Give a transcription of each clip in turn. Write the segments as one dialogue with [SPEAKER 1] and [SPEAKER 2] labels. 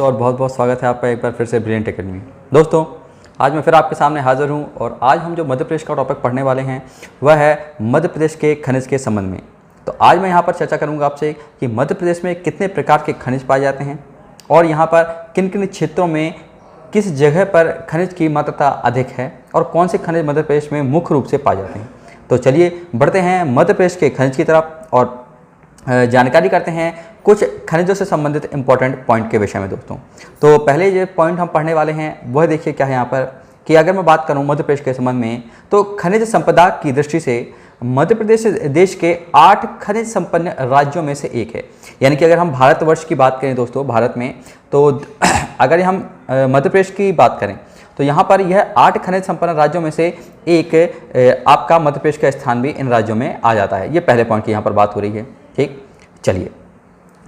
[SPEAKER 1] दोस्तों और बहुत बहुत स्वागत है आपका एक बार फिर से ब्रिलियंट एकेडमी। दोस्तों आज मैं फिर आपके सामने हाज़िर हूं और आज हम जो मध्य प्रदेश का टॉपिक पढ़ने वाले हैं वह है मध्य प्रदेश के खनिज के संबंध में। तो आज मैं यहां पर चर्चा करूंगा आपसे कि मध्य प्रदेश में कितने प्रकार के खनिज पाए जाते हैं और यहाँ पर किन किन क्षेत्रों में किस जगह पर खनिज की मात्रा अधिक है और कौन से खनिज मध्य प्रदेश में मुख्य रूप से पाए जाते हैं। तो चलिए बढ़ते हैं मध्य प्रदेश के खनिज की तरफ और जानकारी करते हैं कुछ खनिजों से संबंधित इंपॉर्टेंट पॉइंट के विषय में। दोस्तों तो पहले जो पॉइंट हम पढ़ने वाले हैं वह देखिए क्या है यहाँ पर कि अगर मैं बात करूँ मध्य प्रदेश के संबंध में तो खनिज संपदा की दृष्टि से मध्य प्रदेश देश के 8 खनिज संपन्न राज्यों में से एक है। यानी कि अगर हम भारतवर्ष की बात करें दोस्तों भारत में तो अगर हम मध्य प्रदेश की बात करें तो यहाँ पर यह 8 खनिज संपन्न राज्यों में से एक आपका मध्य प्रदेश का स्थान भी इन राज्यों में आ जाता है। ये पहले पॉइंट की यहाँ पर बात हो रही है। ठीक, चलिए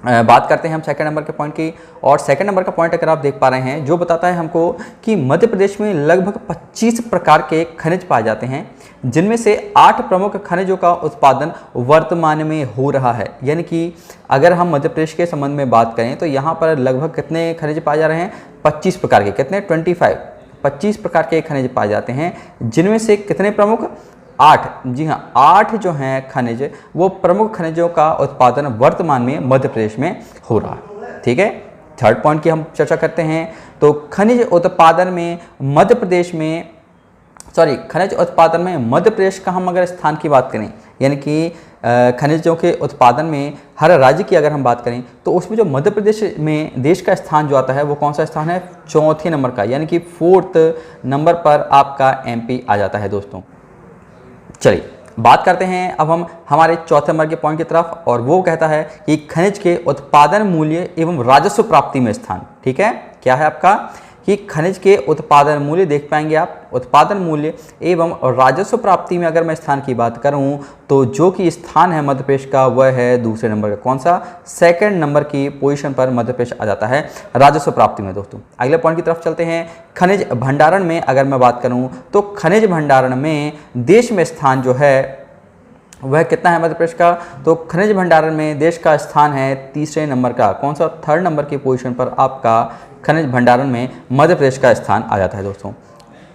[SPEAKER 1] बात करते हैं हम सेकंड नंबर के पॉइंट की। और सेकंड नंबर का पॉइंट अगर आप देख पा रहे हैं जो बताता है हमको कि मध्य प्रदेश में लगभग 25 प्रकार के खनिज पाए जाते हैं जिनमें से 8 प्रमुख खनिजों का उत्पादन वर्तमान में हो रहा है। यानी कि अगर हम मध्य प्रदेश के संबंध में बात करें तो यहाँ पर लगभग कितने खनिज पाए जा रहे हैं, 25 प्रकार के, कितने 25 प्रकार के खनिज पाए जाते हैं जिनमें से कितने प्रमुख, 8, जी हाँ 8 जो हैं खनिज वो प्रमुख खनिजों का उत्पादन वर्तमान में मध्य प्रदेश में हो रहा है। ठीक है, थर्ड पॉइंट की हम चर्चा करते हैं तो खनिज उत्पादन में मध्य प्रदेश में खनिज उत्पादन में मध्य प्रदेश का हम अगर स्थान की बात करें यानी कि खनिजों के उत्पादन में हर राज्य की अगर हम बात करें तो उसमें जो मध्य प्रदेश में देश का स्थान जो आता है वो कौन सा स्थान है, चौथे नंबर का, यानी कि 4th नंबर पर आपका MP आ जाता है। दोस्तों चलिए बात करते हैं अब हम हमारे चौथे नंबर के पॉइंट की तरफ और वो कहता है कि खनिज के उत्पादन मूल्य एवं राजस्व प्राप्ति में स्थान। ठीक है, क्या है आपका कि खनिज के उत्पादन मूल्य देख पाएंगे आप, उत्पादन मूल्य एवं राजस्व प्राप्ति में अगर मैं स्थान की बात करूं तो जो कि स्थान है मध्य प्रदेश का वह है दूसरे नंबर का, कौन सा, सेकंड नंबर की पोजीशन पर मध्य प्रदेश आ जाता है राजस्व प्राप्ति में। दोस्तों अगले पॉइंट की तरफ चलते हैं। खनिज भंडारण में अगर मैं बात करूं तो खनिज भंडारण में देश में स्थान जो है वह कितना है मध्य प्रदेश का, तो खनिज भंडारण में देश का स्थान है तीसरे नंबर का, कौन सा, 3rd नंबर की पोजीशन पर आपका खनिज भंडारण में मध्य प्रदेश का स्थान आ जाता है। दोस्तों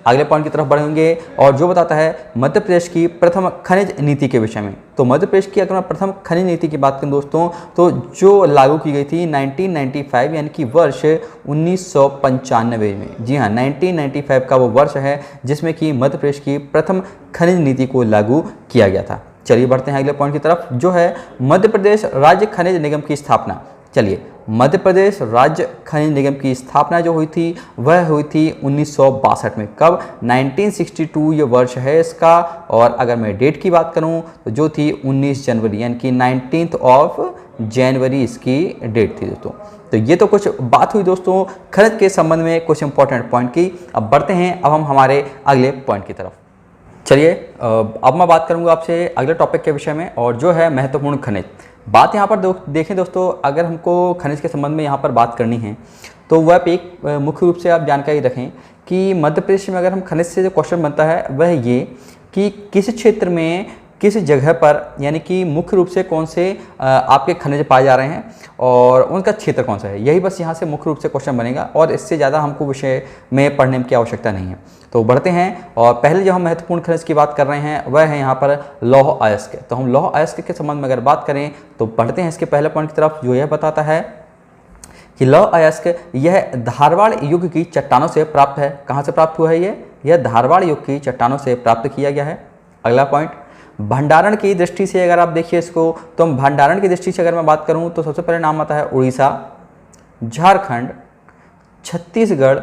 [SPEAKER 1] अगले पॉइंट की तरफ बढ़ेंगे और जो बताता है मध्य प्रदेश की प्रथम खनिज नीति के विषय में। तो मध्य प्रदेश की अगर मैं प्रथम खनिज नीति की बात करूं दोस्तों तो जो लागू की गई थी 1995 यानी कि वर्ष 1995 में, जी हाँ 1995 का वो वर्ष है जिसमें कि मध्य प्रदेश की प्रथम खनिज नीति को लागू किया गया था। चलिए बढ़ते हैं अगले पॉइंट की तरफ जो है मध्य प्रदेश राज्य खनिज निगम की स्थापना। चलिए मध्य प्रदेश राज्य खनिज निगम की स्थापना जो हुई थी वह हुई थी 1962 में। कब, 1962 ये वर्ष है इसका। और अगर मैं डेट की बात करूं तो जो थी 19 जनवरी यानी कि 19th जनवरी इसकी डेट थी। दोस्तों तो ये तो कुछ बात हुई दोस्तों खनिज के संबंध में कुछ इंपॉर्टेंट पॉइंट की। अब बढ़ते हैं अब हम हमारे अगले पॉइंट की तरफ। चलिए अब मैं बात करूंगा आपसे अगले टॉपिक के विषय में और जो है महत्वपूर्ण खनिज। बात यहाँ पर देखें दोस्तों अगर हमको खनिज के संबंध में यहाँ पर बात करनी है तो वह पे एक मुख्य रूप से आप जानकारी रखें कि मध्य प्रदेश में अगर हम खनिज से जो क्वेश्चन बनता है वह ये कि किस क्षेत्र में किस जगह पर यानी कि मुख्य रूप से कौन से आपके खनिज पाए जा रहे हैं और उनका क्षेत्र कौन सा है, यही बस यहाँ से मुख्य रूप से क्वेश्चन बनेगा और इससे ज़्यादा हमको विषय में पढ़ने की आवश्यकता नहीं है। तो बढ़ते हैं और पहले जो हम महत्वपूर्ण खनिज की बात कर रहे हैं वह है यहाँ पर लौह अयस्क। तो हम लौह अयस्क के संबंध में अगर बात करें तो बढ़ते हैं इसके पहले पॉइंट की तरफ जो यह बताता है कि लौह अयस्क यह धारवाड़ युग की चट्टानों से प्राप्त है। कहाँ से प्राप्त हुआ है यह धारवाड़ युग की चट्टानों से प्राप्त किया गया है। अगला पॉइंट भंडारण की दृष्टि से अगर आप देखिए इसको तो भंडारण की दृष्टि से अगर मैं बात करूं तो सबसे पहले नाम आता है उड़ीसा, झारखंड, छत्तीसगढ़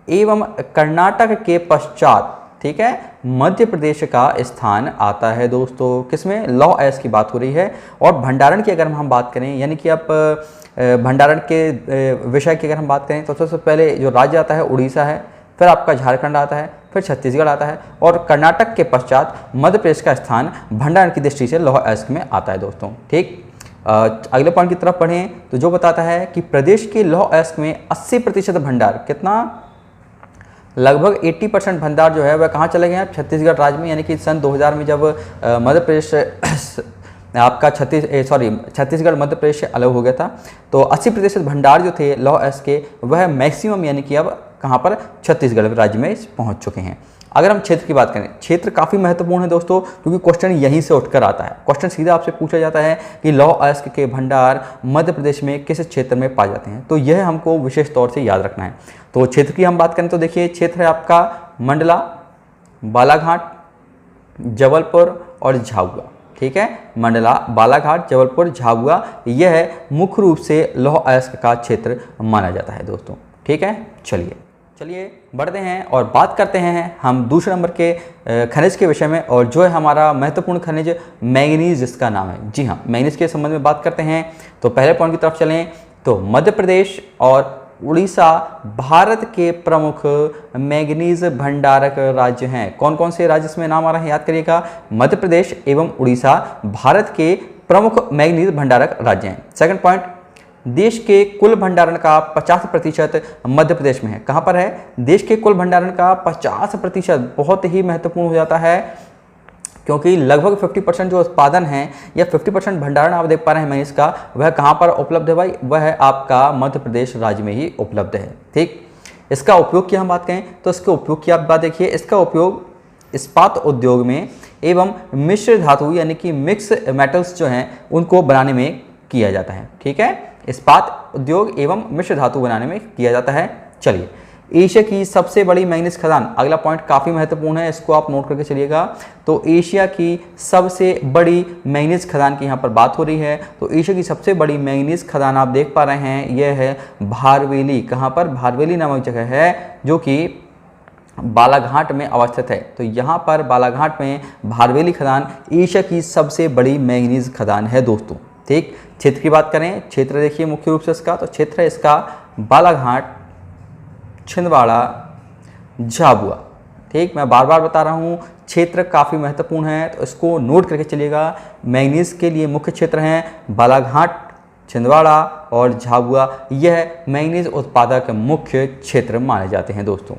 [SPEAKER 1] एवं कर्नाटक के पश्चात, ठीक है, मध्य प्रदेश का स्थान आता है। दोस्तों किसमें, लौह अयस्क की बात हो रही है। और भंडारण की अगर हम बात करें यानी कि आप भंडारण के विषय की अगर हम बात करें तो सबसे पहले जो राज्य आता है उड़ीसा है, फिर आपका झारखंड आता है, फिर छत्तीसगढ़ आता है और कर्नाटक के पश्चात मध्य प्रदेश का स्थान भंडारण की दृष्टि से लौह अयस्क में आता है। दोस्तों ठीक, अगले पॉइंट की तरफ पढ़ें तो जो बताता है कि प्रदेश के लौह अयस्क में 80% भंडार, कितना, लगभग 80% भंडार जो है वह कहाँ चले गए हैं, छत्तीसगढ़ राज्य में। यानी कि सन 2000 में जब मध्य प्रदेश आपका छत्तीसगढ़ मध्य प्रदेश से अलग हो गया था। तो 80% भंडार जो थे लौह अयस्क के वह मैक्सिमम यानी कि अब कहाँ पर छत्तीसगढ़ राज्य में पहुँच चुके हैं। अगर हम क्षेत्र की बात करें, क्षेत्र काफ़ी महत्वपूर्ण है दोस्तों, क्योंकि क्वेश्चन यहीं से उठकर आता है। क्वेश्चन सीधा आपसे पूछा जाता है कि लौह अयस्क के भंडार मध्य प्रदेश में किस क्षेत्र में पाए जाते हैं, तो यह हमको विशेष तौर से याद रखना है। तो क्षेत्र की हम बात करें तो देखिए क्षेत्र है आपका मंडला, बालाघाट, जबलपुर और झाबुआ। ठीक है, मंडला, बालाघाट, जबलपुर, झाबुआ, यह मुख्य रूप से लौह अयस्क का क्षेत्र माना जाता है दोस्तों। ठीक है, चलिए बढ़ते हैं और बात करते हैं हम दूसरे नंबर के खनिज के विषय में, और जो है हमारा महत्वपूर्ण खनिज मैंगनीज, जिसका नाम है। जी हाँ, मैंगनीज के संबंध में बात करते हैं। तो पहले पॉइंट की तरफ चलें तो मध्य प्रदेश और उड़ीसा भारत के प्रमुख मैंगनीज भंडारक राज्य हैं। कौन कौन से राज्य इसमें नाम आ रहे हैं, याद करिएगा। मध्य प्रदेश एवं उड़ीसा भारत के प्रमुख मैंगनीज भंडारक राज्य हैं। सेकंड पॉइंट, देश के कुल भंडारण का 50% मध्य प्रदेश में है। कहाँ पर है? देश के कुल भंडारण का 50% बहुत ही महत्वपूर्ण हो जाता है, क्योंकि लगभग 50% जो उत्पादन है या 50% भंडारण आप देख पा रहे हैं मैंगनीज का, वह कहाँ पर उपलब्ध है भाई? वह है आपका मध्य प्रदेश राज्य में ही उपलब्ध है। ठीक, इसका उपयोग की हम बात करें तो इसके उपयोग की आप बात देखिए। इसका उपयोग इस्पात उद्योग में एवं मिश्र धातु यानी कि मिक्स मेटल्स जो हैं उनको बनाने में किया जाता है। ठीक है, इस्पात उद्योग एवं मिश्र धातु बनाने में किया जाता है। चलिए, एशिया की सबसे बड़ी मैंगनीज खदान, अगला पॉइंट काफ़ी महत्वपूर्ण है, इसको आप नोट करके चलिएगा। तो एशिया की सबसे बड़ी मैंगनीज खदान की यहाँ पर बात हो रही है। तो एशिया की सबसे बड़ी मैंगनीज खदान आप देख पा रहे हैं, यह है भारवेली। कहाँ पर? भारवेली नामक जगह है जो कि बालाघाट में अवस्थित है। तो यहाँ पर बालाघाट में भारवेली खदान एशिया की सबसे बड़ी मैंगनीज खदान है दोस्तों। ठीक, क्षेत्र की बात करें, क्षेत्र देखिए मुख्य रूप से इसका, तो क्षेत्र है इसका बालाघाट, छिंदवाड़ा, झाबुआ। ठीक, मैं बार बार बता रहा हूँ क्षेत्र काफ़ी महत्वपूर्ण है, तो इसको नोट करके चलिएगा। मैंगनीज के लिए मुख्य क्षेत्र हैं बालाघाट, छिंदवाड़ा और झाबुआ, यह मैंगनीज उत्पादक मुख्य क्षेत्र माने जाते हैं दोस्तों।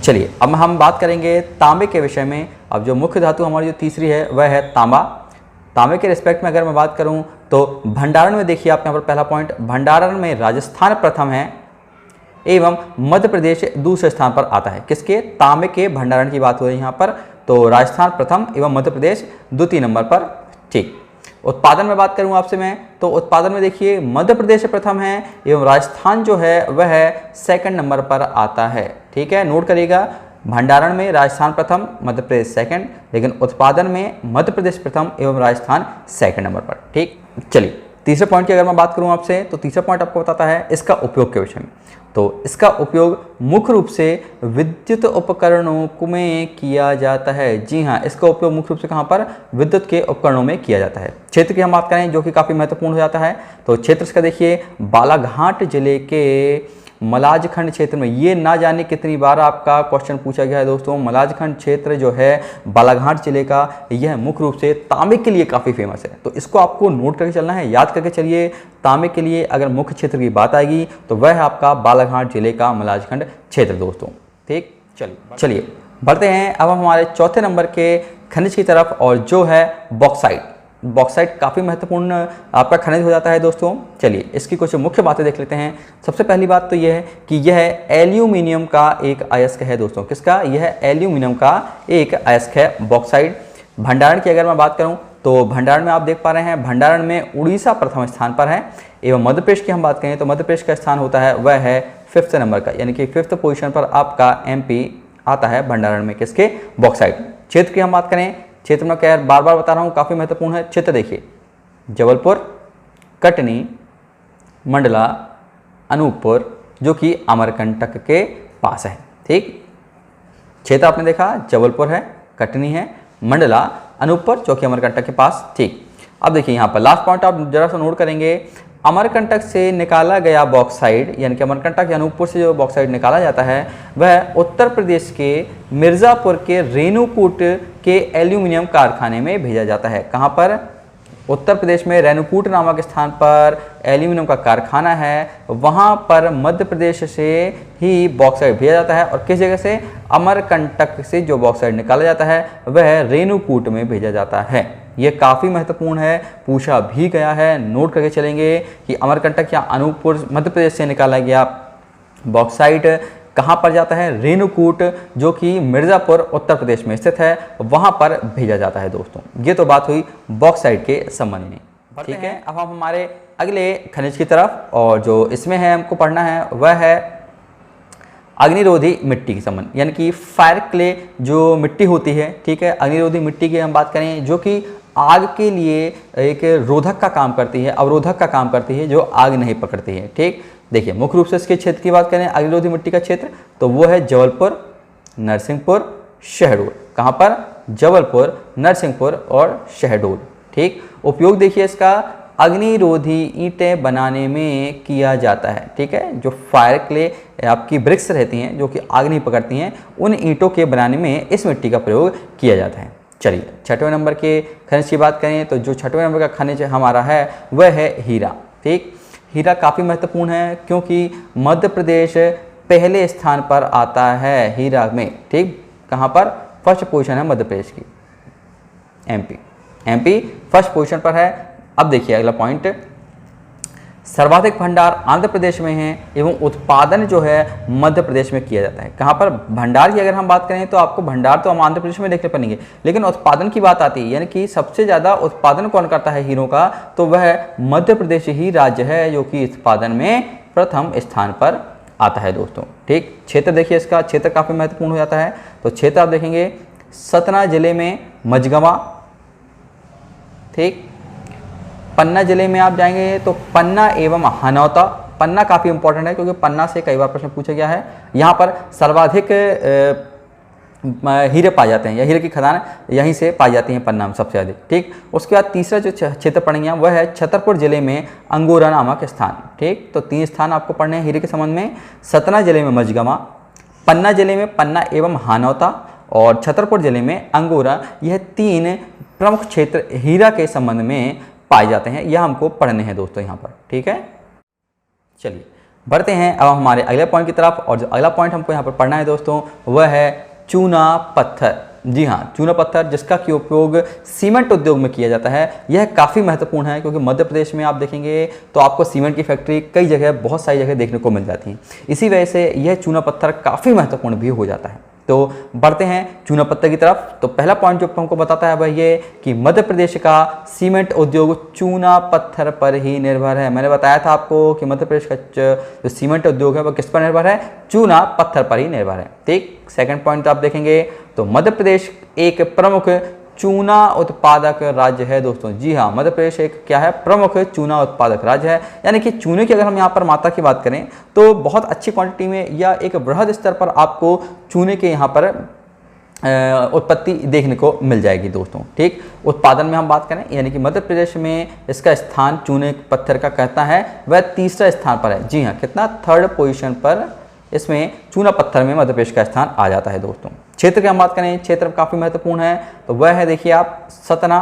[SPEAKER 1] चलिए, अब हम बात करेंगे तांबे के विषय में। अब जो मुख्य धातु हमारी जो तीसरी है वह है तांबा। तांबे के रिस्पेक्ट में अगर मैं बात करूं तो भंडारण में देखिए आप यहाँ पर पहला पॉइंट, भंडारण में राजस्थान प्रथम है एवं मध्य प्रदेश दूसरे स्थान पर आता है। किसके? तांबे के भंडारण की बात हो रही है यहाँ पर। तो राजस्थान प्रथम एवं मध्य प्रदेश द्वितीय नंबर पर। ठीक, उत्पादन में बात करूँ आपसे मैं, तो उत्पादन में देखिए मध्य प्रदेश प्रथम है एवं राजस्थान जो है वह सेकंड नंबर पर आता है। ठीक है, नोट करिएगा, भंडारण में राजस्थान प्रथम, मध्य प्रदेश सेकंड, लेकिन उत्पादन में मध्य प्रदेश प्रथम एवं राजस्थान सेकंड नंबर पर। ठीक, चलिए तीसरे पॉइंट की अगर मैं बात करूं आपसे, तो तीसरा पॉइंट आपको बताता है इसका उपयोग के विषय में। तो इसका उपयोग मुख्य रूप से विद्युत उपकरणों में किया जाता है। जी हाँ, इसका उपयोग मुख्य रूप से कहाँ पर? विद्युत के उपकरणों में किया जाता है। क्षेत्र की हम बात करें जो कि काफ़ी महत्वपूर्ण हो जाता है, तो क्षेत्र इसका देखिए बालाघाट जिले के मलाजखंड क्षेत्र में। ये ना जाने कितनी बार आपका क्वेश्चन पूछा गया है दोस्तों। मलाजखंड क्षेत्र जो है बालाघाट जिले का, यह मुख्य रूप से तांबे के लिए काफ़ी फेमस है। तो इसको आपको नोट करके चलना है, याद करके चलिए। तांबे के लिए अगर मुख्य क्षेत्र की बात आएगी तो वह है आपका बालाघाट जिले का मलाजखंड क्षेत्र दोस्तों। ठीक, चलिए बढ़ते हैं अब हम हमारे चौथे नंबर के खनिज की तरफ, और जो है बॉक्साइट। बॉक्साइट काफ़ी महत्वपूर्ण आपका खनिज हो जाता है दोस्तों। चलिए इसकी कुछ मुख्य बातें देख लेते हैं। सबसे पहली बात तो यह है कि यह एल्यूमिनियम का एक अयस्क है दोस्तों। किसका? यह एल्यूमिनियम का एक अयस्क है बॉक्साइट। भंडारण की अगर मैं बात करूं तो भंडारण में आप देख पा रहे हैं, भंडारण में उड़ीसा प्रथम स्थान पर है एवं मध्य प्रदेश की हम बात करें तो मध्य प्रदेश का स्थान होता है वह है 5th नंबर का, यानी कि 5th पोजीशन पर आपका MP आता है भंडारण में। किसके? बॉक्साइट। क्षेत्र की हम बात करें, क्षेत्र में क्या बार बार बता रहा हूँ काफ़ी महत्वपूर्ण है। क्षेत्र देखिए जबलपुर, कटनी, मंडला, अनूपपुर, जो कि अमरकंटक के पास है। ठीक, क्षेत्र आपने देखा जबलपुर है, कटनी है, मंडला, अनूपपुर, जो कि अमरकंटक के पास। ठीक, अब देखिए यहाँ पर लास्ट पॉइंट आप जरा सा नोट करेंगे, अमरकंटक से निकाला गया बॉक्साइट, यानी कि अमरकंटक या अनूपपुर से जो बॉक्साइट निकाला जाता है वह उत्तर प्रदेश के मिर्ज़ापुर के रेणुकूट के एल्यूमिनियम कारखाने में भेजा जाता है। कहाँ पर? उत्तर प्रदेश में रेणुकूट नामक स्थान पर एल्यूमिनियम का कारखाना है, वहाँ पर मध्य प्रदेश से ही बॉक्साइट भेजा जाता है। और किस जगह से? अमरकंटक से जो बॉक्साइट निकाला जाता है वह रेणुकूट में भेजा जाता है। ये काफ़ी महत्वपूर्ण है, पूछा भी गया है, नोट करके चलेंगे कि अमरकंटक या अनूपपुर मध्य प्रदेश से निकाला गया बॉक्साइट कहाँ पर जाता है? रेणुकूट, जो कि मिर्ज़ापुर उत्तर प्रदेश में स्थित है, वहाँ पर भेजा जाता है दोस्तों। ये तो बात हुई बॉक्साइट के संबंध में। ठीक है, अब हम हमारे अगले खनिज की तरफ, और जो इसमें है हमको पढ़ना है वह है अग्निरोधी मिट्टी के संबंध, यानी कि फायर क्ले जो मिट्टी होती है। ठीक है, अग्निरोधी मिट्टी की हम बात करें जो कि आग के लिए एक रोधक का काम करती है, अवरोधक का काम करती है, जो आग नहीं पकड़ती है। ठीक, देखिए मुख्य रूप से इसके क्षेत्र की बात करें, अग्निरोधी मिट्टी का क्षेत्र, तो वो है जबलपुर, नरसिंहपुर, शहडोल। कहाँ पर? जबलपुर, नरसिंहपुर और शहडोल। ठीक, उपयोग देखिए इसका अग्निरोधी ईंटें बनाने में किया जाता है। ठीक है, जो फायर क्ले आपकी ब्रिक्स रहती हैं जो कि आग नहीं पकड़ती हैं, उन ईंटों के बनाने में इस मिट्टी का प्रयोग किया जाता है। चलिए 6वें नंबर के खनिज की बात करें तो जो 6वें नंबर का खनिज हमारा है वह है हीरा। ठीक, हीरा काफ़ी महत्वपूर्ण है क्योंकि मध्य प्रदेश पहले स्थान पर आता है हीरा में। ठीक, कहाँ पर? फर्स्ट पोजीशन है मध्य प्रदेश की, एमपी फर्स्ट पोजीशन पर है। अब देखिए अगला पॉइंट, सर्वाधिक भंडार आंध्र प्रदेश में है एवं उत्पादन जो है मध्य प्रदेश में किया जाता है। कहाँ पर? भंडार की अगर हम बात करें तो आपको भंडार तो हम आंध्र प्रदेश में देखने पड़ेंगे, लेकिन उत्पादन की बात आती है, यानी कि सबसे ज़्यादा उत्पादन कौन करता है हीरों का, तो वह मध्य प्रदेश ही राज्य है जो कि उत्पादन में प्रथम स्थान पर आता है दोस्तों। ठीक, क्षेत्र देखिए इसका, क्षेत्र काफ़ी महत्वपूर्ण हो जाता है। तो क्षेत्र आप देखेंगे सतना जिले में मझगवां। ठीक, पन्ना जिले में आप जाएंगे तो पन्ना एवं हनौता। पन्ना काफ़ी इंपॉर्टेंट है क्योंकि पन्ना से कई बार प्रश्न पूछा गया है। यहाँ पर सर्वाधिक हीरे पाए जाते हैं, या हीरे की खदान यहीं से पाई जाती हैं पन्ना में सबसे अधिक। ठीक, उसके बाद तीसरा जो क्षेत्र पढ़ेंगे वह है छतरपुर जिले में अंगोरा नामक स्थान। ठीक, तो 3 स्थान आपको पढ़ने हैं हीरे के संबंध में। सतना जिले में मझगवां, पन्ना जिले में पन्ना एवं हानौता और छतरपुर जिले में अंगोरा। यह 3 प्रमुख क्षेत्र हीरा के संबंध में पाए जाते हैं, यह हमको पढ़ने हैं दोस्तों यहाँ पर। ठीक है, चलिए बढ़ते हैं अब हमारे अगले पॉइंट की तरफ, और जो अगला पॉइंट हमको यहाँ पर पढ़ना है दोस्तों वह है चूना पत्थर। जी हाँ, चूना पत्थर जिसका की उपयोग सीमेंट उद्योग में किया जाता है। यह काफ़ी महत्वपूर्ण है क्योंकि मध्य प्रदेश में आप देखेंगे तो आपको सीमेंट की फैक्ट्री कई जगह, बहुत सारी जगह देखने को मिल जाती हैं। इसी वजह से यह चूना पत्थर काफ़ी महत्वपूर्ण भी हो जाता है। तो बढ़ते हैं चूना पत्थर की तरफ। तो पहला पॉइंट जो हमको बताता है वह ये कि मध्य प्रदेश का सीमेंट उद्योग चूना पत्थर पर ही निर्भर है। मैंने बताया था आपको कि मध्य प्रदेश का जो सीमेंट उद्योग है वह किस पर निर्भर है? चूना पत्थर पर ही निर्भर है। ठीक, सेकंड पॉइंट आप देखेंगे तो मध्य प्रदेश एक प्रमुख चूना उत्पादक राज्य है दोस्तों। जी हाँ, मध्य प्रदेश एक क्या है? प्रमुख चूना उत्पादक राज्य है। यानी कि चूने की अगर हम यहाँ पर मात्रा की बात करें तो बहुत अच्छी क्वांटिटी में या एक बृहद स्तर पर आपको चूने के यहाँ पर उत्पत्ति देखने को मिल जाएगी दोस्तों। ठीक, उत्पादन में हम बात करें यानी कि मध्य प्रदेश में इसका स्थान चूने पत्थर का कहता है वह तीसरा स्थान पर है। जी हाँ, कितना? 3rd पोजीशन पर इसमें चूना पत्थर में मध्य प्रदेश का स्थान आ जाता है दोस्तों। क्षेत्र की हम बात करें, क्षेत्र काफ़ी महत्वपूर्ण है, तो वह है देखिए आप सतना,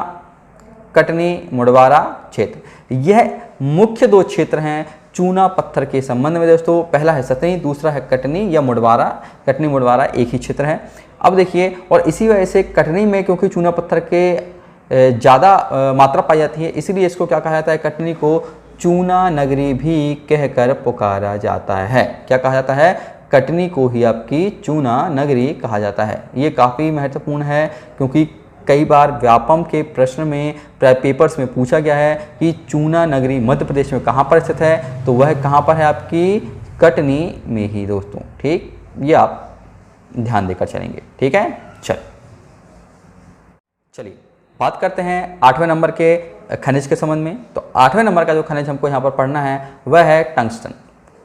[SPEAKER 1] कटनी, मुडवारा क्षेत्र। यह मुख्य 2 क्षेत्र हैं चूना पत्थर के संबंध में दोस्तों। पहला है सतनी, दूसरा है कटनी या मुडवारा। कटनी मुडवारा एक ही क्षेत्र है। अब देखिए, और इसी वजह से कटनी में क्योंकि चूना पत्थर के ज़्यादा मात्रा पाई जाती है, इसीलिए इसको क्या कहा जाता है? कटनी को चूना नगरी भी कहकर पुकारा जाता है। क्या कहा जाता है? कटनी को ही आपकी चूना नगरी कहा जाता है। ये काफ़ी महत्वपूर्ण है क्योंकि कई बार व्यापम के प्रश्न में, पेपर्स में पूछा गया है कि चूना नगरी मध्य प्रदेश में कहाँ पर स्थित है, तो वह कहाँ पर है? आपकी कटनी में ही दोस्तों। ठीक, ये आप ध्यान देकर चलेंगे। ठीक है, चलिए बात करते हैं 8वें नंबर के खनिज के संबंध में। तो 8वें नंबर का जो खनिज हमको यहाँ पर पढ़ना है वह है टंगस्टन।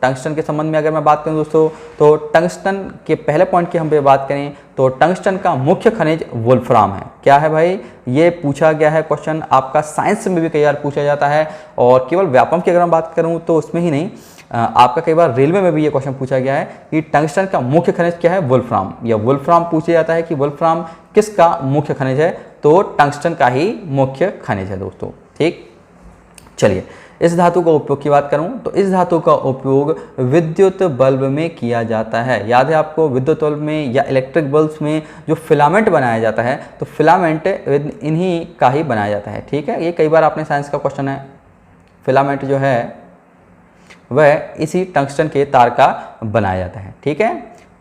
[SPEAKER 1] टंगस्टन के संबंध में अगर मैं बात करूं दोस्तों तो टंगस्टन के पहले पॉइंट की हम बात करें तो टंगस्टन का मुख्य खनिज वोल्फ्राम है। क्या है भाई? ये पूछा गया है क्वेश्चन, आपका साइंस में भी कई बार पूछा जाता है, और केवल व्यापम की अगर मैं बात करूं तो उसमें ही नहीं, आपका कई बार रेलवे में भी ये क्वेश्चन पूछा गया है कि टंगस्टन का मुख्य खनिज क्या है? वोल्फ्राम। या वोल्फ्राम पूछा जाता है कि वोल्फ्राम किसका मुख्य खनिज है, तो टंगस्टन का ही मुख्य खनिज है दोस्तों। ठीक, चलिए इस धातु का उपयोग की बात करूं तो इस धातु का उपयोग विद्युत बल्ब में किया जाता है। याद है आपको, विद्युत बल्ब में या इलेक्ट्रिक बल्ब्स में जो फिलामेंट बनाया जाता है तो फिलामेंट इन्हीं का ही बनाया जाता है। ठीक है, ये कई बार आपने साइंस का क्वेश्चन है, फिलामेंट जो है वह इसी टंगस्टन के तार का बनाया जाता है। ठीक है,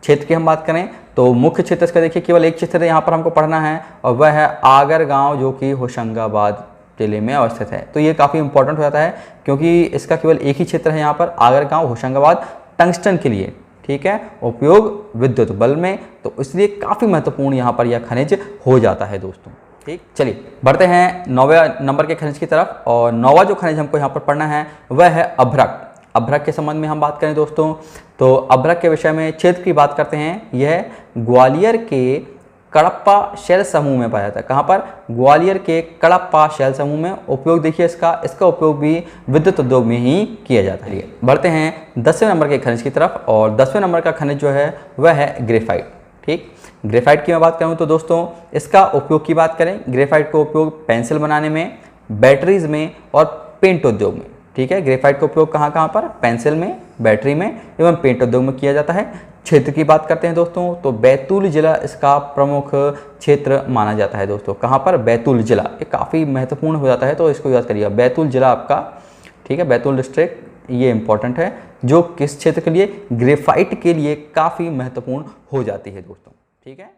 [SPEAKER 1] क्षेत्र की हम बात करें तो मुख्य क्षेत्र इसका देखिए केवल एक क्षेत्र यहाँ पर हमको पढ़ना है और वह है आगर गांव, जो कि होशंगाबाद जिले में अवस्थित है। तो ये काफ़ी इंपॉर्टेंट हो जाता है क्योंकि इसका केवल एक ही क्षेत्र है यहाँ पर, आगर गांव होशंगाबाद, टंगस्टन के लिए। ठीक है, उपयोग विद्युत बल्ब में, तो इसलिए काफ़ी महत्वपूर्ण यहाँ पर यह खनिज हो जाता है दोस्तों। ठीक, चलिए बढ़ते हैं 9वें नंबर के खनिज की तरफ। और 9वां जो खनिज हमको यहाँ पर पढ़ना है वह है अभ्रक। अभ्रक के संबंध में हम बात करें दोस्तों तो अभ्रक के विषय में क्षेत्र की बात करते हैं। यह ग्वालियर के कड़प्पा शैल समूह में पाया जाता है। कहाँ पर? ग्वालियर के कड़प्पा शैल समूह में। उपयोग देखिए इसका उपयोग भी विद्युत उद्योग में ही किया जाता है। बढ़ते हैं 10वें नंबर के खनिज की तरफ और 10वें नंबर का खनिज जो है वह है ग्रेफाइट। ठीक, ग्रेफाइट की मैं बात करूँ तो दोस्तों इसका उपयोग की बात करें, ग्रेफाइट का उपयोग पेंसिल बनाने में, बैटरीज में और पेंट उद्योग में। ठीक है, ग्रेफाइट का उपयोग कहाँ कहाँ पर? पेंसिल में, बैटरी में एवं पेंट उद्योग में किया जाता है। क्षेत्र की बात करते हैं दोस्तों तो बैतूल जिला इसका प्रमुख क्षेत्र माना जाता है दोस्तों। कहाँ पर? बैतूल जिला। ये काफ़ी महत्वपूर्ण हो जाता है तो इसको याद करिएगा, बैतूल जिला आपका। ठीक है, बैतूल डिस्ट्रिक्ट, ये इंपॉर्टेंट है, जो किस क्षेत्र के लिए? ग्रेफाइट के लिए काफ़ी महत्वपूर्ण हो जाती है दोस्तों। ठीक है।